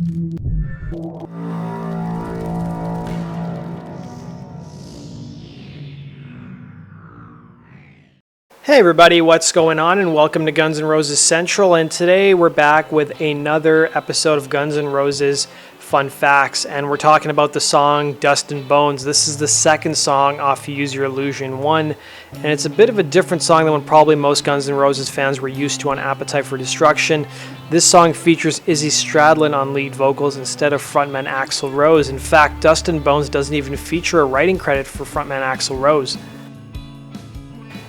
Hey everybody, what's going on, and welcome to Guns N' Roses Central, and today we're back with another episode of Guns N' Roses Fun Facts, and we're talking about the song Dust and Bones. This is the second song off Use Your Illusion 1, and it's a bit of a different song than what probably most Guns N' Roses fans were used to on Appetite for Destruction. This song features Izzy Stradlin on lead vocals instead of frontman Axl Rose. In fact, Dust and Bones doesn't even feature a writing credit for frontman Axl Rose.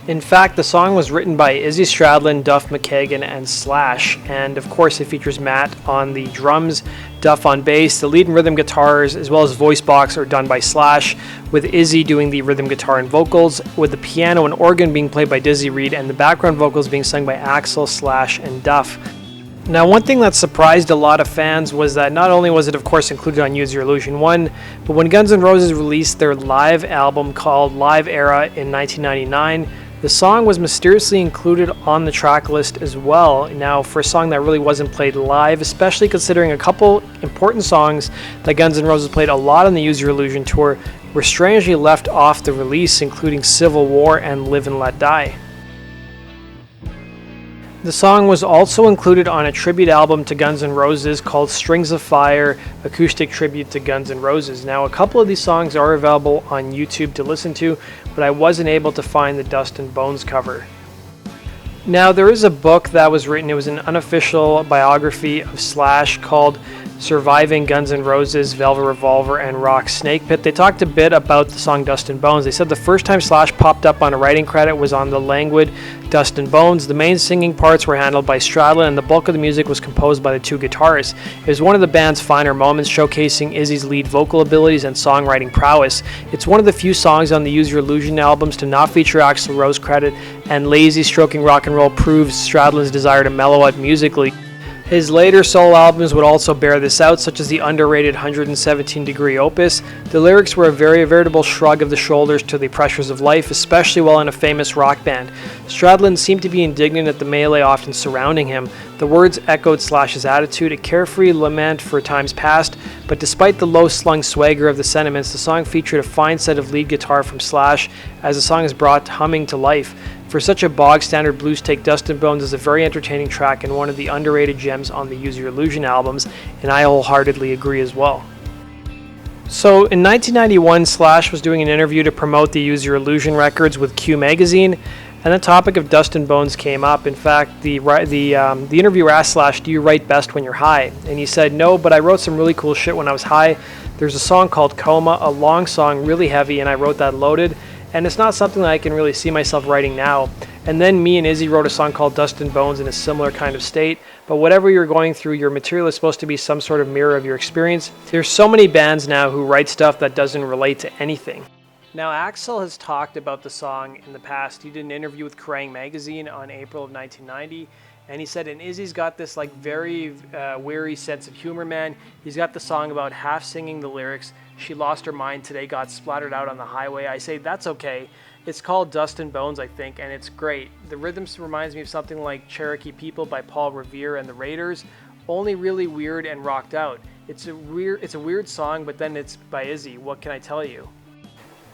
In fact, the song was written by Izzy Stradlin, Duff McKagan, and Slash, and of course it features Matt on the drums, Duff on bass. The lead and rhythm guitars as well as voice box are done by Slash, with Izzy doing the rhythm guitar and vocals, with the piano and organ being played by Dizzy Reed and the background vocals being sung by Axl, Slash, and Duff. Now, one thing that surprised a lot of fans was that not only was it of course included on Use Your Illusion 1, but when Guns N' Roses released their live album called Live Era in 1999, the song was mysteriously included on the track list as well. Now, for a song that really wasn't played live, especially considering a couple important songs that Guns N' Roses played a lot on the Use Your Illusion tour were strangely left off the release, including Civil War and Live and Let Die. The song was also included on a tribute album to Guns N' Roses called Strings of Fire, Acoustic Tribute to Guns N' Roses. Now, a couple of these songs are available on YouTube to listen to, but I wasn't able to find the Dust and Bones cover. Now, there is a book that was written. It was an unofficial biography of Slash called Surviving Guns N' Roses, Velvet Revolver, and Rock Snake Pit. They talked a bit about the song Dust and Bones. They said the first time Slash popped up on a writing credit was on the languid Dust and Bones. The main singing parts were handled by Stradlin, and the bulk of the music was composed by the two guitarists. It was one of the band's finer moments, showcasing Izzy's lead vocal abilities and songwriting prowess. It's one of the few songs on the Use Your Illusion albums to not feature Axl Rose credit, and lazy stroking rock and roll proves Stradlin's desire to mellow out musically. His later solo albums would also bear this out, such as the underrated 117 Degree Opus. The lyrics were a veritable shrug of the shoulders to the pressures of life, especially while in a famous rock band. Stradlin seemed to be indignant at the melee often surrounding him. The words echoed Slash's attitude, a carefree lament for times past, but despite the low-slung swagger of the sentiments, the song featured a fine set of lead guitar from Slash as the song is brought humming to life. For such a bog-standard blues take, Dust and Bones is a very entertaining track and one of the underrated gems on the Use Your Illusion albums, and I wholeheartedly agree as well. So, in 1991, Slash was doing an interview to promote the Use Your Illusion records with Q magazine, and the topic of Dust and Bones came up. In fact, the interviewer asked Slash, "Do you write best when you're high?" And he said, "No, but I wrote some really cool shit when I was high. There's a song called Coma, a long song, really heavy, and I wrote that loaded. And it's not something that I can really see myself writing now. And then me and Izzy wrote a song called Dust and Bones in a similar kind of state. But whatever you're going through, your material is supposed to be some sort of mirror of your experience. There's so many bands now who write stuff that doesn't relate to anything." Now, Axl has talked about the song in the past. He did an interview with Kerrang magazine on April of 1990. And he said, and Izzy's got this very weary sense of humor, man. He's got the song about half singing the lyrics. She lost her mind today, got splattered out on the highway. I say, that's okay. It's called Dust and Bones, I think, and it's great. The rhythm reminds me of something like Cherokee People by Paul Revere and the Raiders, only really weird and rocked out. It's a weird song, but then it's by Izzy. What can I tell you?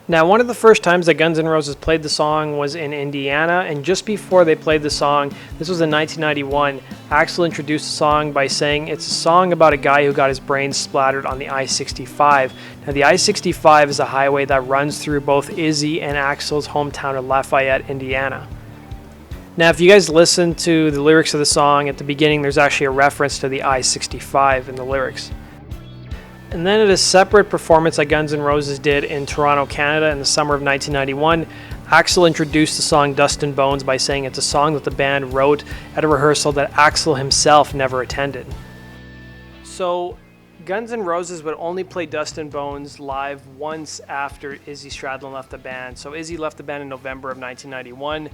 Now, one of the first times that Guns N' Roses played the song was in Indiana, and just before they played the song, this was in 1991, Axl introduced the song by saying it's a song about a guy who got his brains splattered on the I-65. Now, the I-65 is a highway that runs through both Izzy and Axl's hometown of Lafayette, Indiana. Now, if you guys listen to the lyrics of the song at the beginning, there's actually a reference to the I-65 in the lyrics. And then at a separate performance that Guns N' Roses did in Toronto, Canada in the summer of 1991, Axl introduced the song Dust and Bones by saying it's a song that the band wrote at a rehearsal that Axl himself never attended. So, Guns N' Roses would only play Dust and Bones live once after Izzy Stradlin left the band. So Izzy left the band in November of 1991.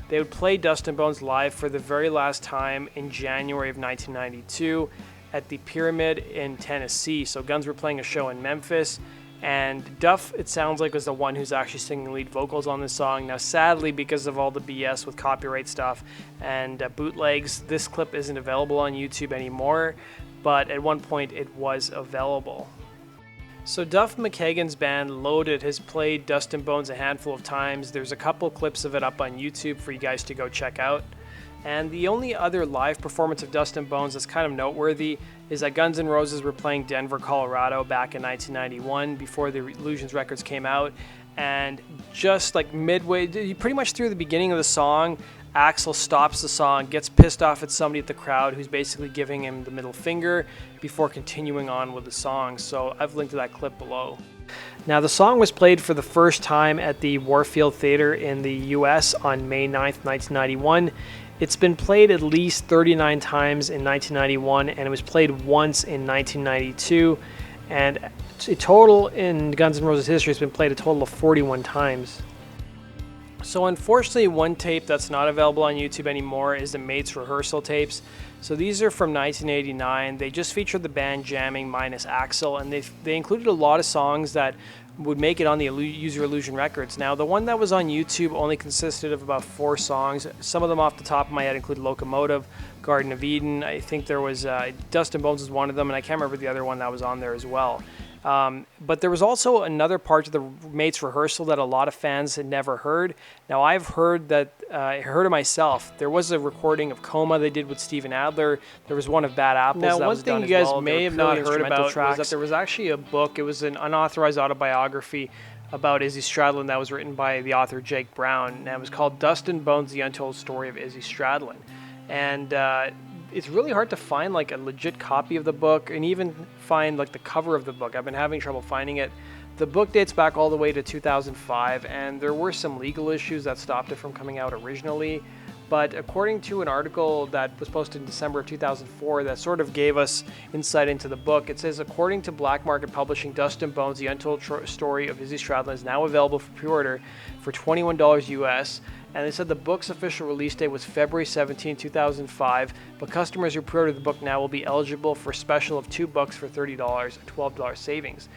They would play Dust and Bones live for the very last time in January of 1992. At the Pyramid in Tennessee. So Guns were playing a show in Memphis, And Duff, it sounds like, was the one who's actually singing lead vocals on this song. Now, sadly, because of all the BS with copyright stuff and bootlegs, this clip isn't available on YouTube anymore, but at one point it was available. So Duff McKagan's band Loaded has played Dust and Bones a handful of times. There's a couple clips of it up on YouTube for you guys to go check out. And the only other live performance of Dust and Bones that's kind of noteworthy is that Guns N' Roses were playing Denver, Colorado back in 1991 before the Illusions records came out. And just like midway, pretty much through the beginning of the song, Axl stops the song, gets pissed off at somebody at the crowd who's basically giving him the middle finger before continuing on with the song. So I've linked to that clip below. Now, the song was played for the first time at the Warfield Theater in the US on May 9th, 1991. It's been played at least 39 times in 1991, and it was played once in 1992. And a total in Guns N' Roses history has been played a total of 41 times. So unfortunately, one tape that's not available on YouTube anymore is the Mates rehearsal tapes. So these are from 1989. They just featured the band jamming minus Axl, and they included a lot of songs that would make it on the User Illusion records. Now, the one that was on YouTube only consisted of about 4 songs. Some of them off the top of my head include Locomotive, Garden of Eden. I think there was Dust and Bones was one of them, and I can't remember the other one that was on there as well. But there was also another part of the Mates rehearsal that a lot of fans had never heard. Now, I've heard that, I heard it myself. There was a recording of Coma they did with Steven Adler. There was one of Bad Apples that was done as well. Now, one thing you guys may have not heard about was that there was actually a book. It was an unauthorized autobiography about Izzy Stradlin that was written by the author Jake Brown. And it was called Dust and Bones, The Untold Story of Izzy Stradlin. And it's really hard to find like a legit copy of the book and even find like the cover of the book. I've been having trouble finding it. The book dates back all the way to 2005, and there were some legal issues that stopped it from coming out originally. But according to an article that was posted in December of 2004 that sort of gave us insight into the book, it says, according to Black Market Publishing, Dust and Bones, The Untold Story of Izzy Stradlin is now available for pre-order for $21 US. And they said the book's official release date was February 17, 2005, but customers who pre-order the book now will be eligible for a special of 2 books for $30, a $12 savings.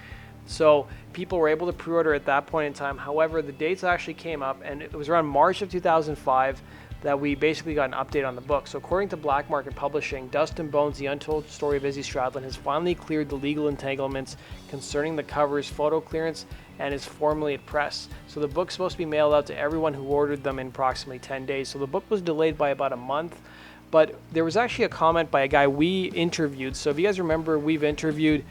So people were able to pre-order at that point in time. However, the dates actually came up, and it was around March of 2005 that we basically got an update on the book. So according to Black Market Publishing, Dust and Bones, The Untold Story of Izzy Stradlin has finally cleared the legal entanglements concerning the cover's photo clearance and is formally at press. So the book's supposed to be mailed out to everyone who ordered them in approximately 10 days. So the book was delayed by about a month, but there was actually a comment by a guy we interviewed. So if you guys remember, we've interviewed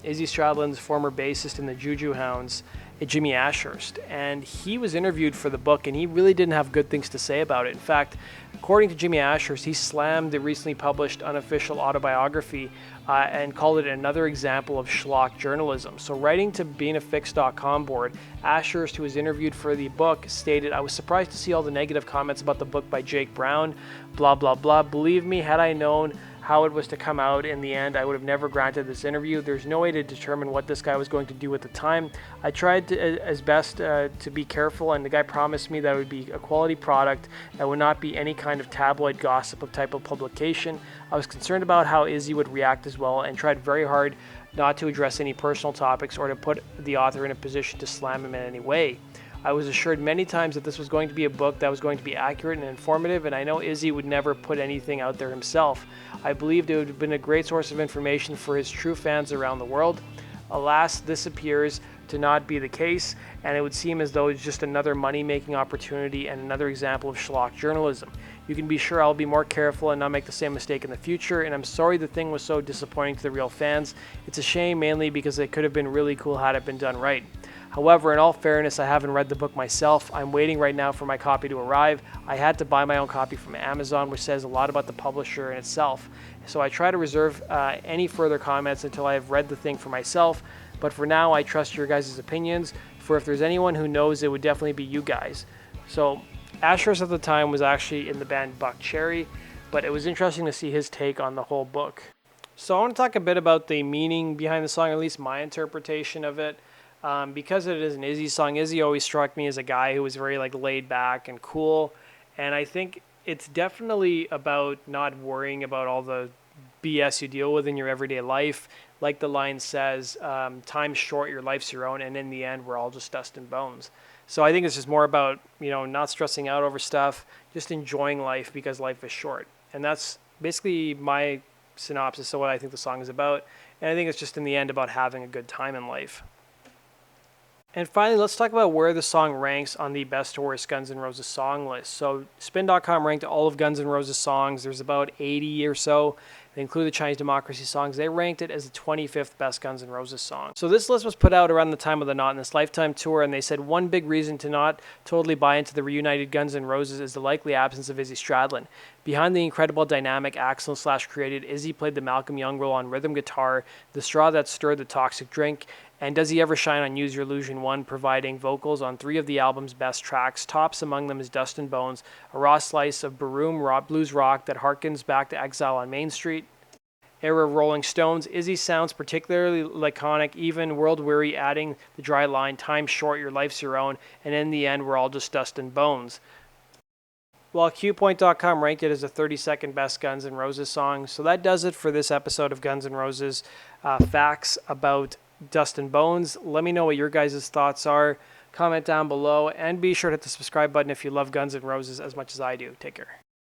Izzy Stradlin's former bassist in the Juju Hounds, Jimi Ashurst, and he was interviewed for the book, and he really didn't have good things to say about it. In fact, according to Jimi Ashurst, he slammed the recently published unofficial autobiography and called it another example of schlock journalism. So writing to beingafix.com board, Ashurst, who was interviewed for the book, stated, "I was surprised to see all the negative comments about the book by Jake Brown, blah, blah, blah. Believe me, had I known how it was to come out in the end, I would have never granted this interview. There's no way to determine what this guy was going to do at the time. I tried as best to be careful, and the guy promised me that it would be a quality product that would not be any kind of tabloid gossip of type of publication. I was concerned about how Izzy would react as well, and tried very hard not to address any personal topics or to put the author in a position to slam him in any way. I was assured many times that this was going to be a book that was going to be accurate and informative, and I know Izzy would never put anything out there himself. I believed it would have been a great source of information for his true fans around the world. Alas, this appears to not be the case, and it would seem as though it's just another money-making opportunity and another example of schlock journalism. You can be sure I'll be more careful and not make the same mistake in the future, and I'm sorry the thing was so disappointing to the real fans. It's a shame, mainly because it could have been really cool had it been done right. However, in all fairness, I haven't read the book myself. I'm waiting right now for my copy to arrive. I had to buy my own copy from Amazon, which says a lot about the publisher in itself. So I try to reserve any further comments until I have read the thing for myself. But for now, I trust your guys' opinions. For if there's anyone who knows, it would definitely be you guys." So Ashurst at the time was actually in the band Buck Cherry, but it was interesting to see his take on the whole book. So I want to talk a bit about the meaning behind the song, or at least my interpretation of it. Because it is an Izzy song, Izzy always struck me as a guy who was very like laid back and cool, and I think it's definitely about not worrying about all the BS you deal with in your everyday life. Like the line says, time's short, your life's your own, and in the end, we're all just dust and bones. So I think it's just more about, not stressing out over stuff, just enjoying life because life is short. And that's basically my synopsis of what I think the song is about. And I think it's just in the end about having a good time in life. And finally, let's talk about where the song ranks on the best to worst Guns N' Roses song list. So Spin.com ranked all of Guns N' Roses songs. There's about 80 or so. They include the Chinese Democracy songs. They ranked it as the 25th best Guns N' Roses song. So this list was put out around the time of the Not in This Lifetime tour, and they said one big reason to not totally buy into the reunited Guns N' Roses is the likely absence of Izzy Stradlin. Behind the incredible dynamic Axl/created, Izzy played the Malcolm Young role on rhythm guitar, the straw that stirred the toxic drink, and does he ever shine on Use Your Illusion 1, providing vocals on 3 of the album's best tracks. Tops among them is Dust and Bones, a raw slice of Baroom blues rock that harkens back to Exile on Main Street. Era of Rolling Stones, Izzy sounds particularly laconic, even world-weary, adding the dry line, time's short, your life's your own, and in the end, we're all just dust and bones. While QPoint.com ranked it as the 32nd best Guns N' Roses song. So that does it for this episode of Guns N' Roses facts about Dust and Bones. Let me know what your guys' thoughts are. Comment down below, and be sure to hit the subscribe button if you love Guns N' Roses as much as I do. Take care.